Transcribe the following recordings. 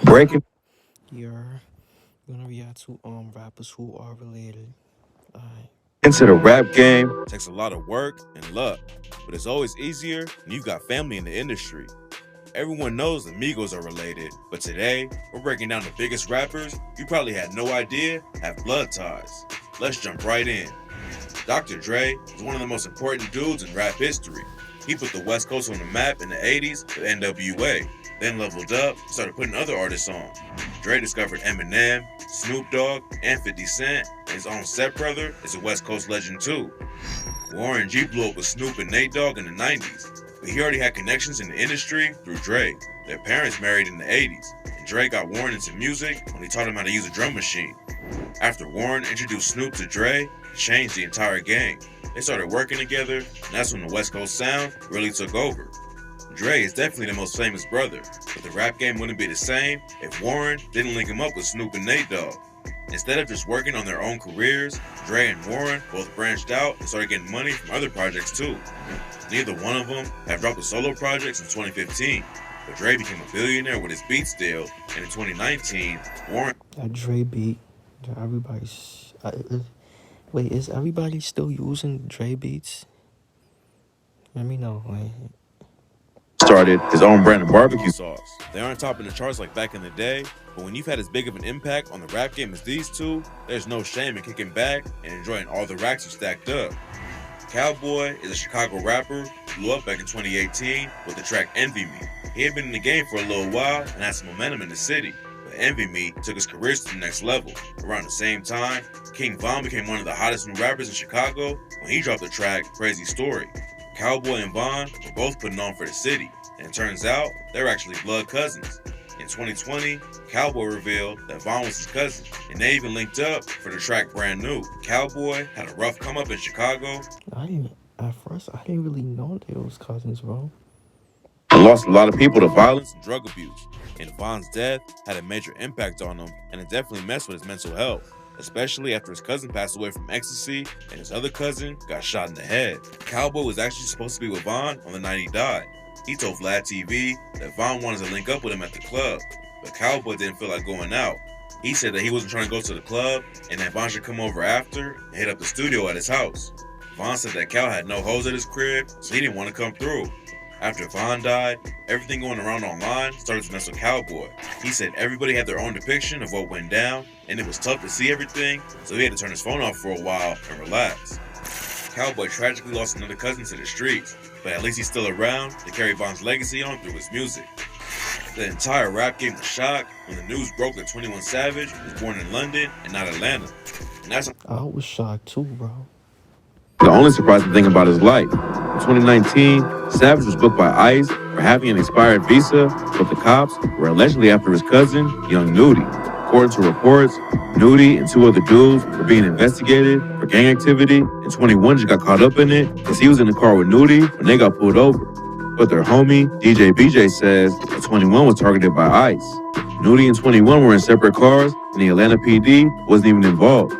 Breaking You're gonna react to rappers who are related. Alright. into the rap game takes a lot of work and luck, but it's always easier when you've got family in the industry. Everyone knows the Migos are related, but today we're breaking down the biggest rappers you probably had no idea have blood ties. Let's jump right in. Dr. Dre is one of the most important dudes in rap history. He put the West Coast on the map in the 80s with NWA, then leveled up and started putting other artists on. Dre discovered Eminem, Snoop Dogg, and 50 Cent, and his own stepbrother is a West Coast legend too. Warren G blew up with Snoop and Nate Dogg in the 90s, but he already had connections in the industry through Dre. Their parents married in the 80s, and Dre got Warren into music when he taught him how to use a drum machine. After Warren introduced Snoop to Dre, it changed the entire game. They started working together, and that's when the West Coast sound really took over. Dre is definitely the most famous brother, but the rap game wouldn't be the same if Warren didn't link him up with Snoop and Nate Dogg. Instead of just working on their own careers, Dre and Warren both branched out and started getting money from other projects too. Neither one of them have dropped a solo project since 2015, but Dre became a billionaire with his Beats deal, and in 2019, Warren That Dre beat. Everybody's. Wait, is everybody still using Dre beats? Let me know. Like, started his own brand of barbecue sauce. They aren't topping the charts like back in the day, but when you've had as big of an impact on the rap game as these two, there's no shame in kicking back and enjoying all the racks you stacked up. Cowboy is a Chicago rapper who blew up back in 2018 with the track Envy Me. He had been in the game for a little while and had some momentum in the city, but Envy Me took his career to the next level. Around the same time, King Von became one of the hottest new rappers in Chicago when he dropped the track Crazy Story. Cowboy and Von were both putting on for the city, and it turns out they're actually blood cousins. In 2020, Cowboy revealed that Von was his cousin, and they even linked up for the track Brand New. Cowboy had a rough come up in Chicago. I didn't. At first, I didn't really know they was cousins, bro. And lost a lot of people to violence and drug abuse, and Von's death had a major impact on him, and it definitely messed with his mental health, especially after his cousin passed away from ecstasy and his other cousin got shot in the head. Cowboy was actually supposed to be with Von on the night he died. He told Vlad TV that Von wanted to link up with him at the club, but Cowboy didn't feel like going out. He said that he wasn't trying to go to the club and that Von should come over after and hit up the studio at his house. Von said that Cal had no hoes at his crib, so he didn't want to come through. After Von died, everything going around online started to mess with Cowboy. He said everybody had their own depiction of what went down, and it was tough to see everything, so he had to turn his phone off for a while and relax. Cowboy tragically lost another cousin to the streets, but at least he's still around to carry Von's legacy on through his music. The entire rap game was shocked when the news broke that 21 Savage was born in London and not Atlanta. And that's I was shocked too, bro. the only surprising thing about his life. In 2019, Savage was booked by ICE for having an expired visa, but the cops were allegedly after his cousin, Young Nudy. According to reports, Nudy and two other dudes were being investigated for gang activity, and 21 just got caught up in it because he was in the car with Nudy when they got pulled over. But their homie, DJ BJ, says that 21 was targeted by ICE. Nudy and 21 were in separate cars, and the Atlanta PD wasn't even involved.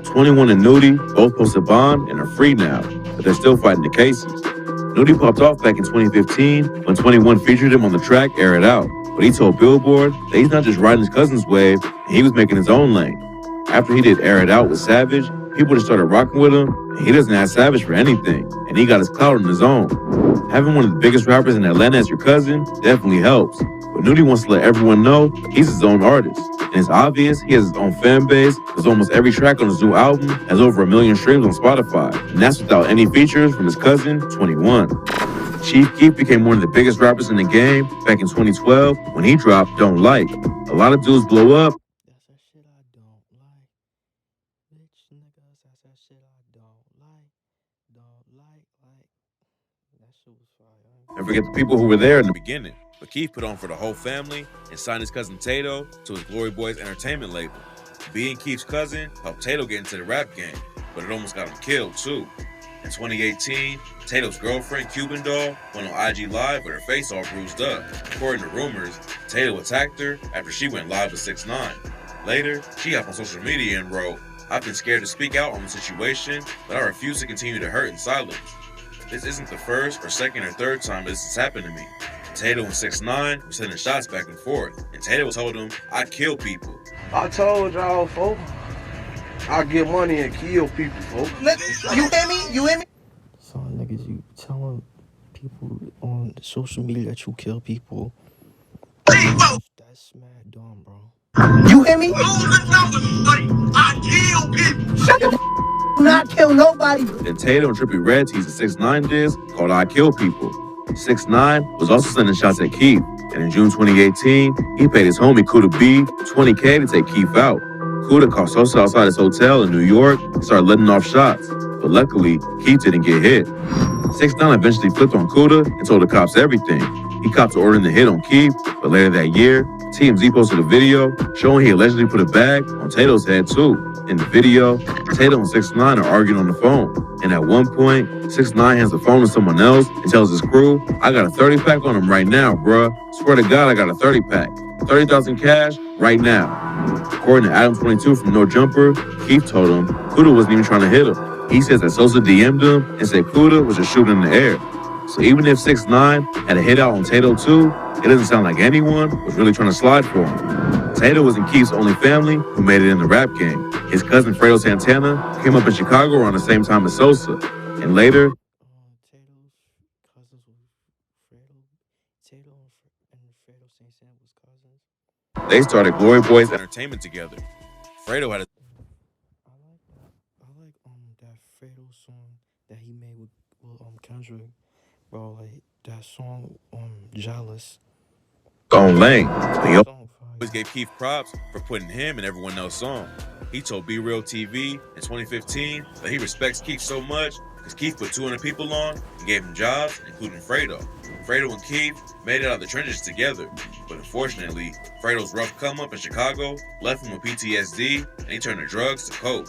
21 and Nudy both posted bond and are free now, but they're still fighting the cases. Nudy popped off back in 2015 when 21 featured him on the track Air It Out, but he told Billboard that he's not just riding his cousin's wave, and he was making his own lane. After he did Air It Out with Savage, people just started rocking with him, and he doesn't ask Savage for anything, and he got his clout on his own. Having one of the biggest rappers in Atlanta as your cousin definitely helps, but Nudy wants to let everyone know he's his own artist. And it's obvious he has his own fan base, because almost every track on his new album has over 1 million streams on Spotify, and that's without any features from his cousin, 21. Chief Keef became one of the biggest rappers in the game back in 2012 when he dropped Don't Like. A lot of dudes blow up. That's that shit I don't like. Bitch niggas, that's that shit I don't like. Don't like. That shit was fire. And forget the people who were there in the beginning. But Keith put on for the whole family and signed his cousin Tato to his Glory Boys entertainment label. Being Keith's cousin helped Tato get into the rap game, but it almost got him killed too. In 2018, Tato's girlfriend, Cuban Doll, went on IG Live with her face all bruised up. According to rumors, Tato attacked her after she went live with 6ix9ine. Later, she hopped on social media and wrote, "I've been scared to speak out on the situation, but I refuse to continue to hurt in silence. This isn't the first or second or third time this has happened to me. Tato and 6ix9ine were sending shots back and forth, and Tato told him, "I kill people." I told y'all, folks, I get money and kill people, folks. You hear me? You hear me? So niggas, you telling people on social media that you kill people. That's mad dumb, bro. You hear me? I kill people. Shut the do not kill nobody. Then Tato and Trippie Redd teased the 6ix9ine diss called "I Kill People." 6ix9ine was also sending shots at Keith, and in June 2018, he paid his homie Kuda B $20K to take Keith out. Kuda caught Sosa outside his hotel in New York and started letting off shots, but luckily, Keith didn't get hit. 6ix9ine eventually flipped on Kuda and told the cops everything. He copped ordering the hit on Keith, but later that year, TMZ posted a video showing he allegedly put a bag on Tato's head too. In the video, Tato and 6ix9ine are arguing on the phone, and at one point, 6ix9ine hands the phone to someone else and tells his crew, "I got a 30-pack on him right now, bruh. Swear to God, I got a 30-pack. 30,000 cash right now." According to Adam 22 from No Jumper, Keith told him Kuda wasn't even trying to hit him. He says that Sosa DM'd him and said Kuda was just shooting in the air. So even if 6ix9ine had a hit out on Tato too, it doesn't sound like anyone was really trying to slide for him. Tato wasn't Keith's only family who made it in the rap game. His cousin Fredo Santana came up in Chicago around the same time as Sosa, and later, Tato's cousins were Fredo. Tato and Fredo Santana was cousins. they started Glory Boys Entertainment together. Fredo had a I like that Fredo song that he made with Kendrick, bro. Like that song Jealous. own lane, but he Song always gave Keith props for putting him and everyone else on. He told Be Real TV in 2015 that he respects Keith so much because Keith put 200 people on and gave him jobs, including Fredo. Fredo and Keith made it out of the trenches together, but unfortunately, Fredo's rough come up in Chicago left him with PTSD and he turned to drugs to cope.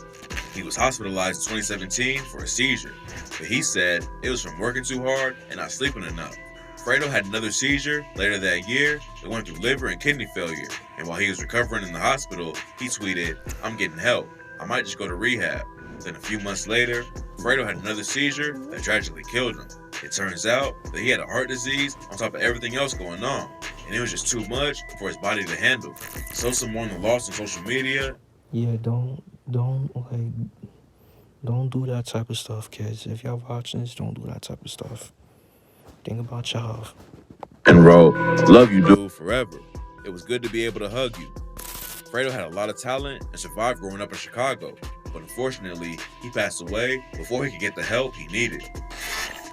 He was hospitalized in 2017 for a seizure, but he said it was from working too hard and not sleeping enough. Fredo had another seizure later that year that went through liver and kidney failure, and while he was recovering in the hospital, he tweeted, "I'm getting help. I might just go to rehab." Then a few months later, Fredo had another seizure that tragically killed him. It turns out that he had a heart disease on top of everything else going on, and it was just too much for his body to handle. Sosa mourned the loss on social media. Yeah, don't do that type of stuff, kids. If y'all watching this, don't do that type of stuff. Think about your health. And wrote, "Love you, dude, forever. It was good to be able to hug you." Fredo had a lot of talent and survived growing up in Chicago, but unfortunately, he passed away before he could get the help he needed.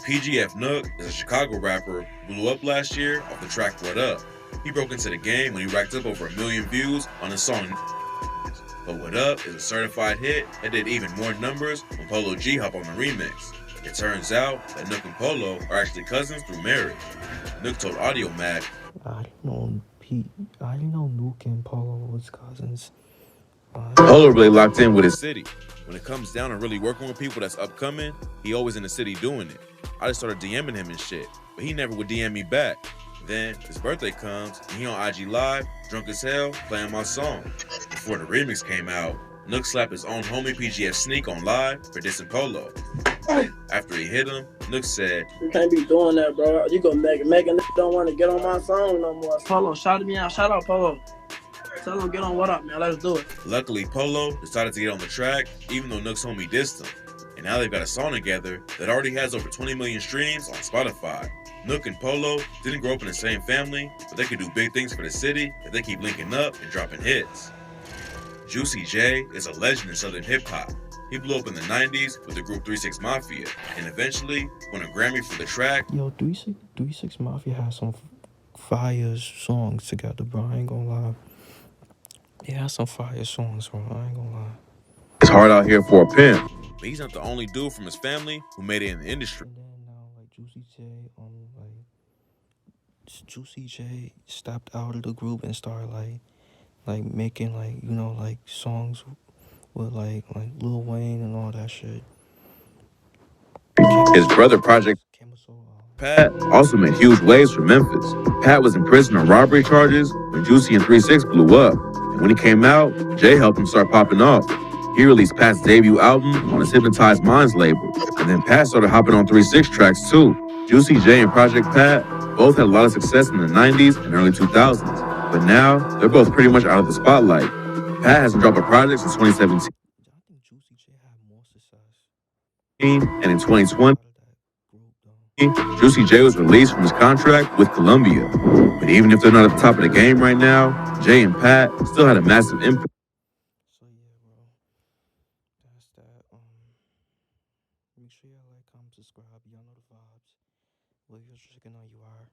PGF Nook is a Chicago rapper who blew up last year off the track What Up. He broke into the game when he racked up over 1 million views on his song. But What Up is a certified hit that did even more numbers when Polo G hopped on the remix. It turns out that Nook and Polo are actually cousins through marriage. Nook told Audio Mac, I didn't know Nuke and Polo was cousins. Polo really locked in with his city. When it comes down to really working with people that's upcoming, he always in the city doing it. I just started DMing him and shit, but he never would DM me back. Then his birthday comes and he on IG Live, drunk as hell, playing my song. Before the remix came out, Nook slapped his own homie PGF Sneak on live for dissing Polo. After he hit him, Nook said, "You can't be doing that, bro. You gonna make a don't want to get on my song no more." Polo, shout me out. Shout out Polo. Tell him get on What Up, man. Let's do it. Luckily, Polo decided to get on the track, even though Nook's homie dissed him. And now they've got a song together that already has over 20 million streams on Spotify. Nook and Polo didn't grow up in the same family, but they could do big things for the city if they keep linking up and dropping hits. Juicy J is a legend in Southern hip hop. He blew up in the 90s with the group 3 6 Mafia, and eventually won a Grammy for the track. Yo, 3 6 Mafia has some fire songs together, bro. I ain't gonna lie. They have some fire songs, bro. I ain't gonna lie. It's hard out here for a pimp, but he's not the only dude from his family who made it in the industry. And then now, like Juicy J stepped out of the group and started like making like songs with like Lil Wayne and all that shit. His brother Project Pat also made huge waves for Memphis. Pat was in prison on robbery charges when Juicy and 3 6 blew up. And when he came out, Jay helped him start popping off. He released Pat's debut album on his Hypnotized Minds label. And then Pat started hopping on 3 6 tracks too. Juicy J and Project Pat Both had a lot of success in the 90s and early 2000s, but now they're both pretty much out of the spotlight. Pat hasn't dropped a project since 2017, I think Juicy J had more success and in 2020, out of that group though. Juicy J was released from his contract with Columbia. But even if they're not at the top of the game right now, Jay and Pat still had a massive impact. So yeah, bro. That's that. Make sure y'all like, comment, subscribe. Y'all know the vibes. Well, you're chicken on you are.